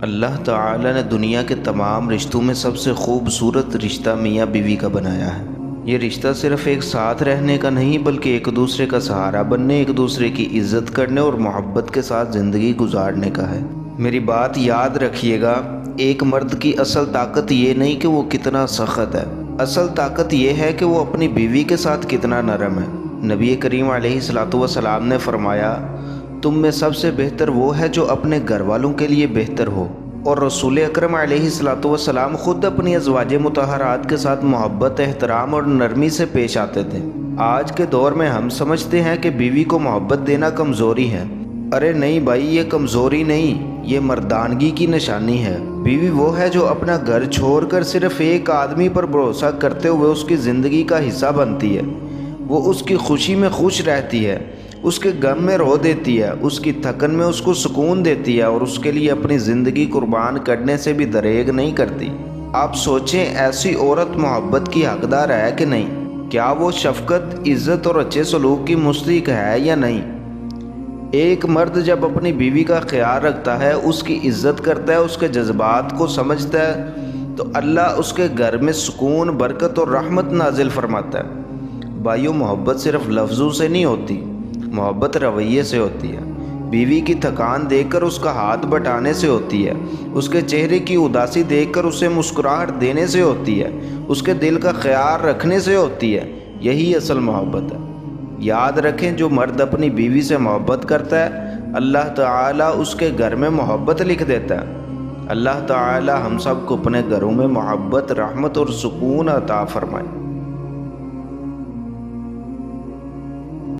اللہ تعالی نے دنیا کے تمام رشتوں میں سب سے خوبصورت رشتہ میاں بیوی کا بنایا ہے۔ یہ رشتہ صرف ایک ساتھ رہنے کا نہیں بلکہ ایک دوسرے کا سہارا بننے، ایک دوسرے کی عزت کرنے اور محبت کے ساتھ زندگی گزارنے کا ہے۔ میری بات یاد رکھیے گا، ایک مرد کی اصل طاقت یہ نہیں کہ وہ کتنا سخت ہے، اصل طاقت یہ ہے کہ وہ اپنی بیوی کے ساتھ کتنا نرم ہے۔ نبی کریم علیہ الصلوۃ والسلام نے فرمایا، تم میں سب سے بہتر وہ ہے جو اپنے گھر والوں کے لیے بہتر ہو، اور رسول اکرم علیہ الصلوۃ والسلام خود اپنی ازواج مطہرات کے ساتھ محبت، احترام اور نرمی سے پیش آتے تھے۔ آج کے دور میں ہم سمجھتے ہیں کہ بیوی کو محبت دینا کمزوری ہے۔ ارے نہیں بھائی، یہ کمزوری نہیں، یہ مردانگی کی نشانی ہے۔ بیوی وہ ہے جو اپنا گھر چھوڑ کر صرف ایک آدمی پر بھروسہ کرتے ہوئے اس کی زندگی کا حصہ بنتی ہے۔ وہ اس کی خوشی میں خوش رہتی ہے، اس کے غم میں رو دیتی ہے، اس کی تھکن میں اس کو سکون دیتی ہے اور اس کے لیے اپنی زندگی قربان کرنے سے بھی دریغ نہیں کرتی۔ آپ سوچیں، ایسی عورت محبت کی حقدار ہے کہ نہیں؟ کیا وہ شفقت، عزت اور اچھے سلوک کی مستحق ہے یا نہیں؟ ایک مرد جب اپنی بیوی کا خیال رکھتا ہے، اس کی عزت کرتا ہے، اس کے جذبات کو سمجھتا ہے، تو اللہ اس کے گھر میں سکون، برکت اور رحمت نازل فرماتا ہے۔ بھائیو، محبت صرف لفظوں سے نہیں ہوتی، محبت رویے سے ہوتی ہے۔ بیوی کی تھکان دیکھ کر اس کا ہاتھ بٹانے سے ہوتی ہے، اس کے چہرے کی اداسی دیکھ کر اسے مسکراہٹ دینے سے ہوتی ہے، اس کے دل کا خیال رکھنے سے ہوتی ہے۔ یہی اصل محبت ہے۔ یاد رکھیں، جو مرد اپنی بیوی سے محبت کرتا ہے، اللہ تعالیٰ اس کے گھر میں محبت لکھ دیتا ہے۔ اللہ تعالیٰ ہم سب کو اپنے گھروں میں محبت، رحمت اور سکون عطا فرمائے۔